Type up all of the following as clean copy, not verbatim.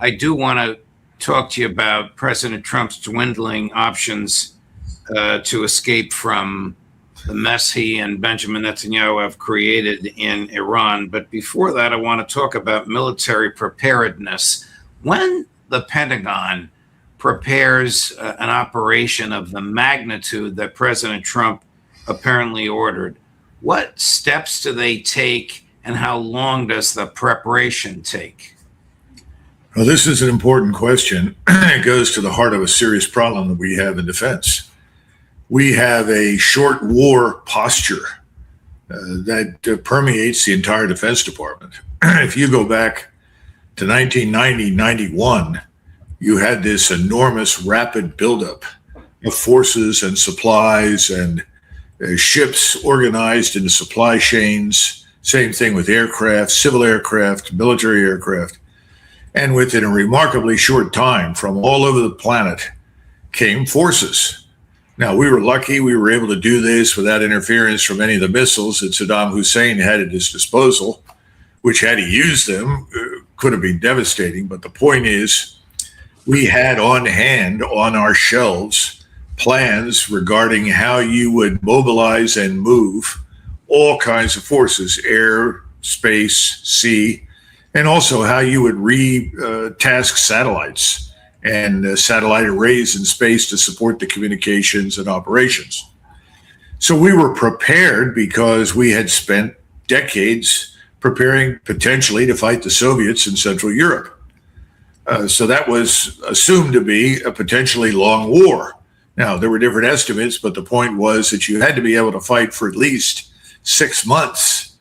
I do want to talk to you about President Trump's dwindling options to escape from the mess he and Benjamin Netanyahu have created in Iran. But before that, I want to talk about military preparedness. When the Pentagon prepares an operation of the magnitude that President Trump apparently ordered, what steps do they take and how long does the preparation take? Well, this is an important question. It goes to the heart of a serious problem that we have in defense. We have a short war posture that permeates the entire Defense Department. If you go back to 1990, 91, you had this enormous rapid buildup of forces and supplies and ships organized into supply chains. Same thing with aircraft, civil aircraft, military aircraft. And within a remarkably short time, from all over the planet came forces. Now, we were lucky we were able to do this without interference from any of the missiles that Saddam Hussein had at his disposal, which, had he used them, could have been devastating. But the point is, we had on hand, on our shelves, plans regarding how you would mobilize and move all kinds of forces, air, space, sea, and also how you would re-task satellites and satellite arrays in space to support the communications and operations. So we were prepared because we had spent decades preparing potentially to fight the Soviets in Central Europe. So that was assumed to be a potentially long war. Now, there were different estimates, but the point was that you had to be able to fight for at least 6 months,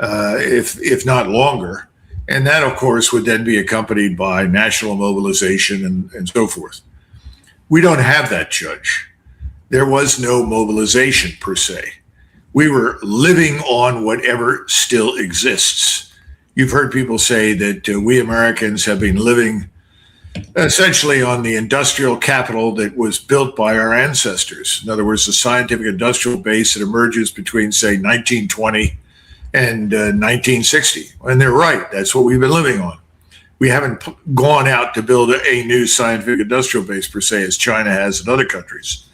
if not longer. And that, of course, would then be accompanied by national mobilization and so forth. We don't have that, Judge. There was no mobilization per se. We were living on whatever still exists. You've heard people say that we Americans have been living essentially on the industrial capital that was built by our ancestors. In other words, the scientific industrial base that emerges between, say, 1920 and 1960. And they're right. That's what we've been living on. We haven't gone out to build a new scientific industrial base per se, as China has in other countries.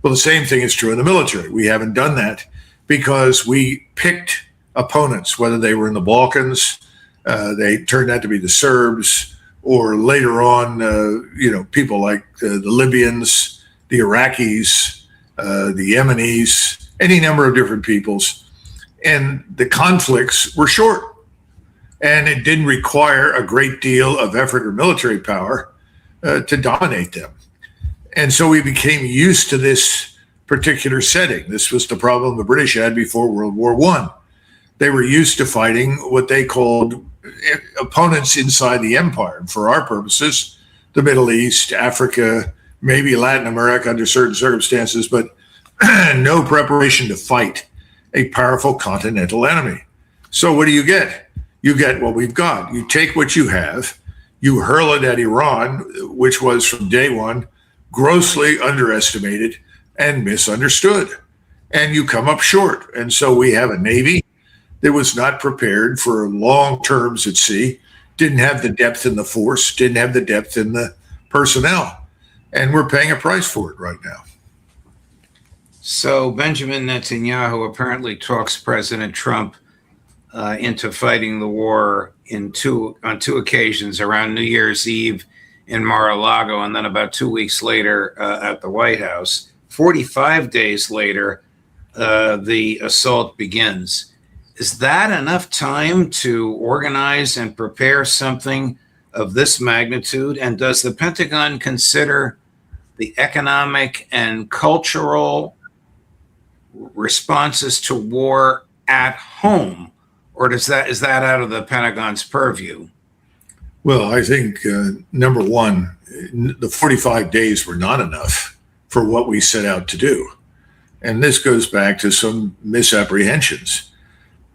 Well, the same thing is true in the military. We haven't done that because we picked opponents, whether they were in the Balkans, they turned out to be the Serbs, or later on, people like the Libyans, the Iraqis, the Yemenis, any number of different peoples. And the conflicts were short, and it didn't require a great deal of effort or military power to dominate them. And so we became used to this particular setting. This was the problem the British had before World War I. They were used to fighting what they called opponents inside the empire. And for our purposes, the Middle East, Africa, maybe Latin America under certain circumstances, but no preparation to fight a powerful continental enemy. So what do you get? You get what we've got. You take what you have, you hurl it at Iran, which was from day one grossly underestimated and misunderstood, and you come up short. And so we have a Navy that was not prepared for long terms at sea, didn't have the depth in the force, didn't have the depth in the personnel, and we're paying a price for it right now. So Benjamin Netanyahu apparently talks President Trump into fighting the war on two occasions, around New Year's Eve in Mar-a-Lago, and then about 2 weeks later at the White House. 45 days later, the assault begins. Is that enough time to organize and prepare something of this magnitude? And does the Pentagon consider the economic and cultural responses to war at home, or is that out of the Pentagon's purview? Well, I think number one, the 45 days were not enough for what we set out to do. And this goes back to some misapprehensions.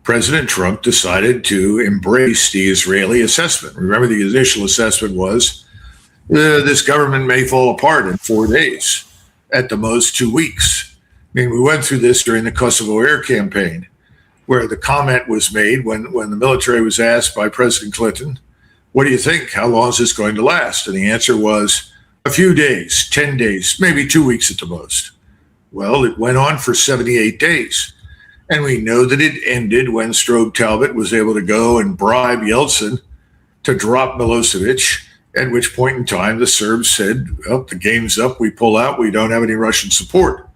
President Trump decided to embrace the Israeli assessment. Remember, the initial assessment was this government may fall apart in 4 days, at the most 2 weeks. I mean, we went through this during the Kosovo air campaign, where the comment was made when the military was asked by President Clinton, what do you think? How long is this going to last? And the answer was a few days, 10 days, maybe 2 weeks at the most. Well, it went on for 78 days. And we know that it ended when Strobe Talbot was able to go and bribe Yeltsin to drop Milosevic, at which point in time the Serbs said, well, the game's up, we pull out, we don't have any Russian support.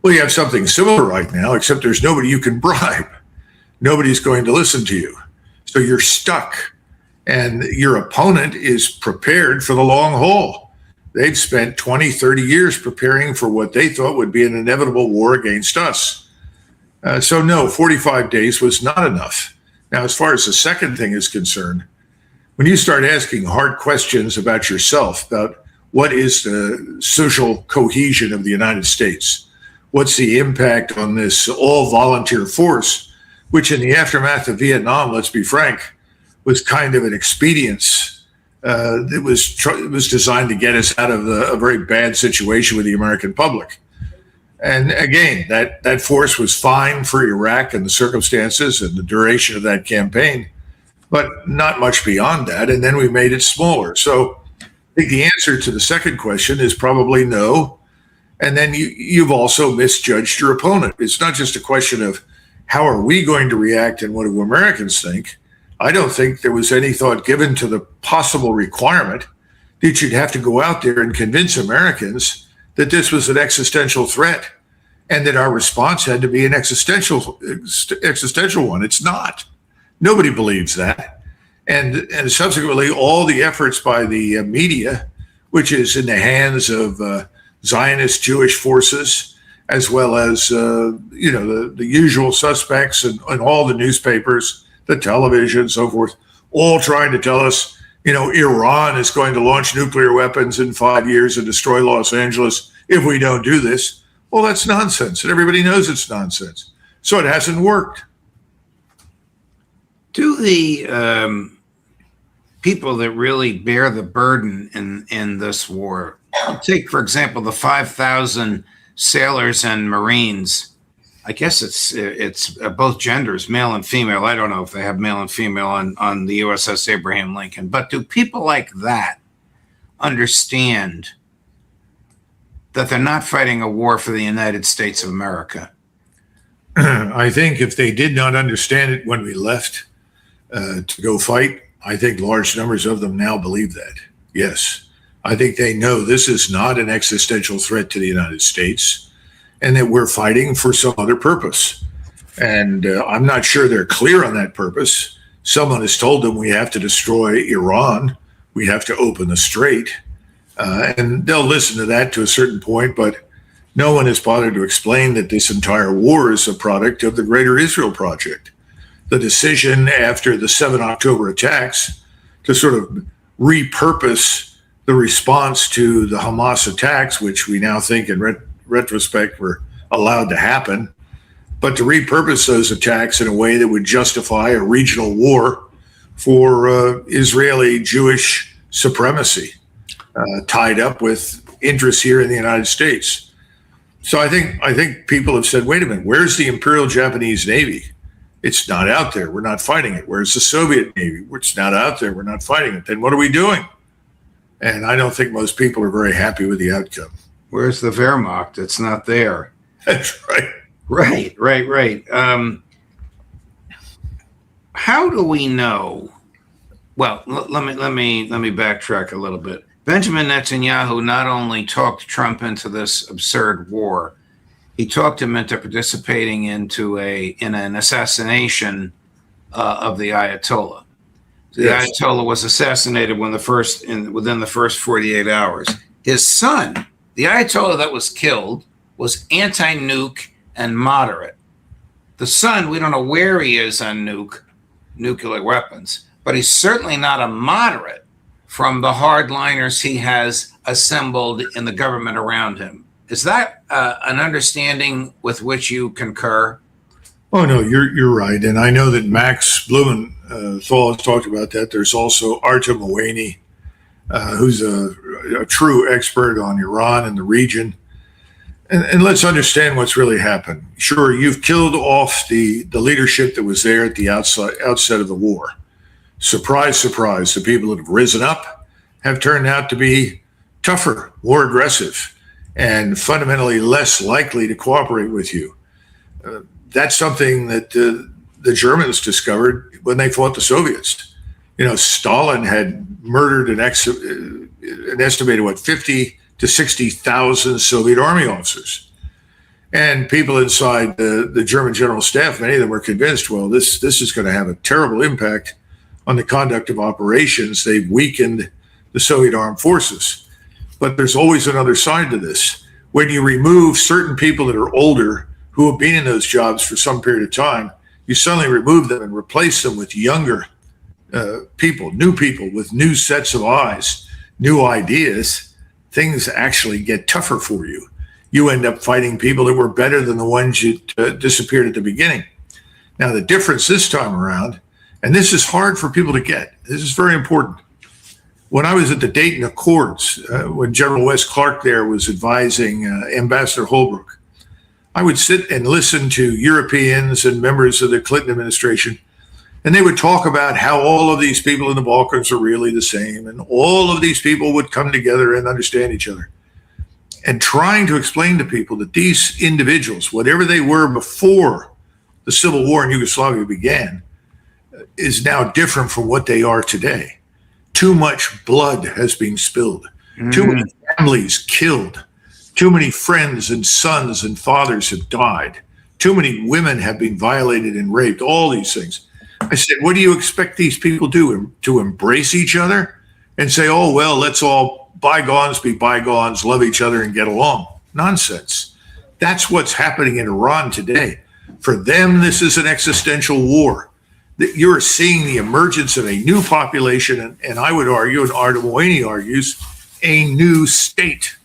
Well, you have something similar right now, except there's nobody you can bribe. Nobody's going to listen to you. So you're stuck. And your opponent is prepared for the long haul. They've spent 20, 30 years preparing for what they thought would be an inevitable war against us. So no, 45 days was not enough. Now, as far as the second thing is concerned, when you start asking hard questions about yourself, about what is the social cohesion of the United States, what's the impact on this all-volunteer force, which in the aftermath of Vietnam, let's be frank, was kind of an expedience. It was designed to get us out of a very bad situation with the American public. And again, that force was fine for Iraq and the circumstances and the duration of that campaign, but not much beyond that. And then we made it smaller. So I think the answer to the second question is probably no. And then you've also misjudged your opponent. It's not just a question of how are we going to react and what do Americans think. I don't think there was any thought given to the possible requirement that you'd have to go out there and convince Americans that this was an existential threat and that our response had to be an existential one. It's not. Nobody believes that. And subsequently, all the efforts by the media, which is in the hands of Zionist Jewish forces, as well as the usual suspects and all the newspapers, the television, so forth, all trying to tell us, Iran is going to launch nuclear weapons in 5 years and destroy Los Angeles if we don't do this. Well, that's nonsense, and everybody knows it's nonsense. So it hasn't worked. Do the people that really bear the burden in this war, take, for example, the 5,000 sailors and Marines, I guess it's both genders, male and female. I don't know if they have male and female on the USS Abraham Lincoln. But do people like that understand that they're not fighting a war for the United States of America? I think if they did not understand it when we left to go fight, I think large numbers of them now believe that. Yes, I think they know this is not an existential threat to the United States, and that we're fighting for some other purpose. And I'm not sure they're clear on that purpose. Someone has told them we have to destroy Iran. We have to open the strait. And they'll listen to that to a certain point, but no one has bothered to explain that this entire war is a product of the Greater Israel Project. The decision after the 7 October attacks to sort of repurpose the response to the Hamas attacks, which we now think in retrospect were allowed to happen, but to repurpose those attacks in a way that would justify a regional war for Israeli Jewish supremacy, tied up with interests here in the United States. So I think people have said, wait a minute, where's the Imperial Japanese Navy? It's not out there. We're not fighting it. Where's the Soviet Navy? It's not out there. We're not fighting it. Then what are we doing? And I don't think most people are very happy with the outcome. Where's the Wehrmacht? It's not there. That's right. Right. How do we know? Well, let me backtrack a little bit. Benjamin Netanyahu not only talked Trump into this absurd war, he talked him into participating in an assassination of the Ayatollah. The Yes. Ayatollah was assassinated within the first 48 hours. His son, the Ayatollah that was killed, was anti-nuke and moderate. The son, we don't know where he is on nuclear weapons, but he's certainly not a moderate from the hardliners he has assembled in the government around him. Is that an understanding with which you concur? Oh, no, you're right. And I know that Max Blumenthal has talked about that. There's also Artem Moweni, who's a true expert on Iran and the region. And let's understand what's really happened. Sure, you've killed off the leadership that was there at the outset of the war. surprise, surprise, the people that have risen up have turned out to be tougher, more aggressive, and fundamentally less likely to cooperate with you. That's something that the Germans discovered when they fought the Soviets. You know, Stalin had murdered an estimated 50 to 60,000 Soviet army officers, and people inside the German general staff, many of them were convinced, well, this is going to have a terrible impact on the conduct of operations. They've weakened the Soviet armed forces. But there's always another side to this. When you remove certain people that are older who have been in those jobs for some period of time, you suddenly remove them and replace them with younger people, new people with new sets of eyes, new ideas. Things actually get tougher for you. You end up fighting people that were better than the ones you disappeared at the beginning. Now, the difference this time around, and this is hard for people to get, this is very important. When I was at the Dayton Accords, when General Wes Clark there was advising Ambassador Holbrooke, I would sit and listen to Europeans and members of the Clinton administration, and they would talk about how all of these people in the Balkans are really the same, and all of these people would come together and understand each other. And trying to explain to people that these individuals, whatever they were before the civil war in Yugoslavia began, is now different from what they are today. Too much blood has been spilled. Too many families killed. Too many friends and sons and fathers have died. Too many women have been violated and raped, all these things. I said, what do you expect these people to embrace each other and say, oh, well, let's all bygones be bygones, love each other and get along? Nonsense. That's what's happening in Iran today. For them, this is an existential war. That you're seeing the emergence of a new population, and I would argue, and Arda Moini argues, a new state,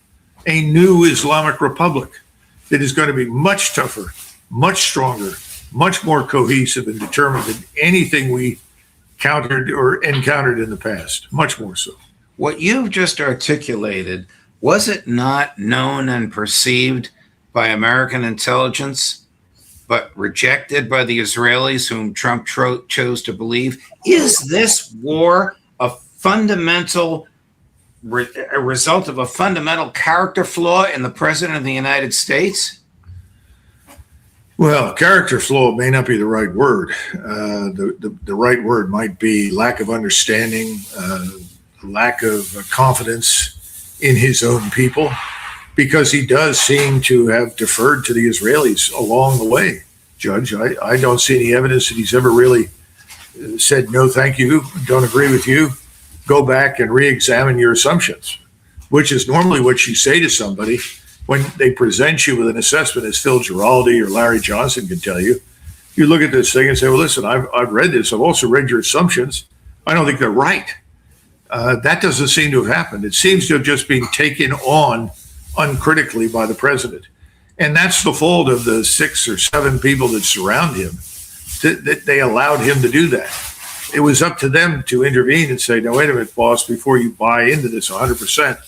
a new Islamic Republic that is going to be much tougher, much stronger, much more cohesive and determined than anything we countered or encountered in the past, much more so. What you've just articulated, was it not known and perceived by American intelligence, but rejected by the Israelis, whom Trump chose to believe? Is this war a result of a fundamental character flaw in the President of the United States? Well, character flaw may not be the right word. The right word might be lack of understanding, lack of confidence in his own people, because he does seem to have deferred to the Israelis along the way, Judge. I don't see any evidence that he's ever really said, no, thank you, don't agree with you, go back and re-examine your assumptions, which is normally what you say to somebody when they present you with an assessment, as Phil Giraldi or Larry Johnson can tell you. You look at this thing and say, well, listen, I've read this. I've also read your assumptions. I don't think they're right. That doesn't seem to have happened. It seems to have just been taken on uncritically by the president. And that's the fault of the 6 or 7 people that surround him, that they allowed him to do that. It was up to them to intervene and say, no, wait a minute, boss, before you buy into this 100%,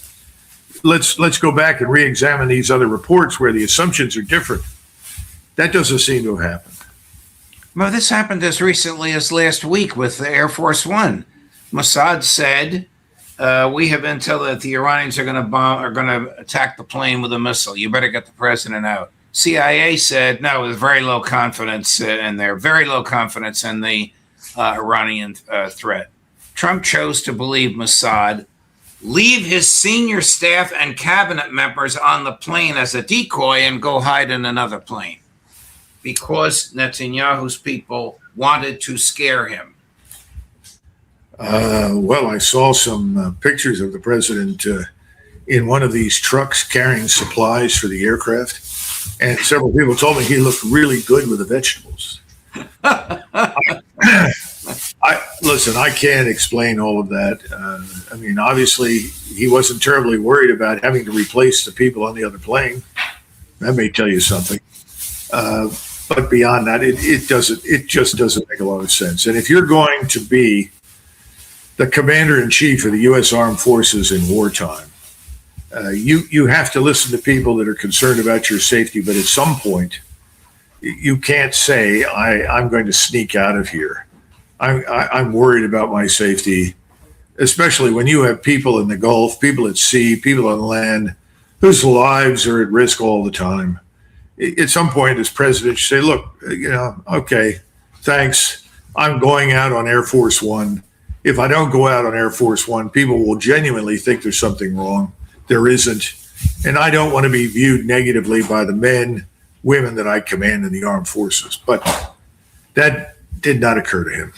let's go back and re-examine these other reports where the assumptions are different. That doesn't seem to have happened. Well, this happened as recently as last week with the Air Force One. Mossad said, we have intel that the Iranians are going to attack the plane with a missile. You better get the president out. CIA said, no, with very low confidence in there, very low confidence in the Iranian threat. Trump chose to believe Mossad, leave his senior staff and cabinet members on the plane as a decoy and go hide in another plane because Netanyahu's people wanted to scare him. Well, I saw some pictures of the president in one of these trucks carrying supplies for the aircraft, and several people told me he looked really good with the vegetables. Listen, I can't explain all of that. I mean, obviously, he wasn't terribly worried about having to replace the people on the other plane. That may tell you something. But beyond that, it just doesn't make a lot of sense. And if you're going to be the commander-in-chief of the U.S. Armed Forces in wartime, you have to listen to people that are concerned about your safety. But at some point, you can't say, I'm going to sneak out of here. I'm worried about my safety, especially when you have people in the Gulf, people at sea, people on land whose lives are at risk all the time. At some point, as president, you say, look, okay, thanks. I'm going out on Air Force One. If I don't go out on Air Force One, people will genuinely think there's something wrong. There isn't. And I don't want to be viewed negatively by the men, women that I command in the armed forces. But that did not occur to him.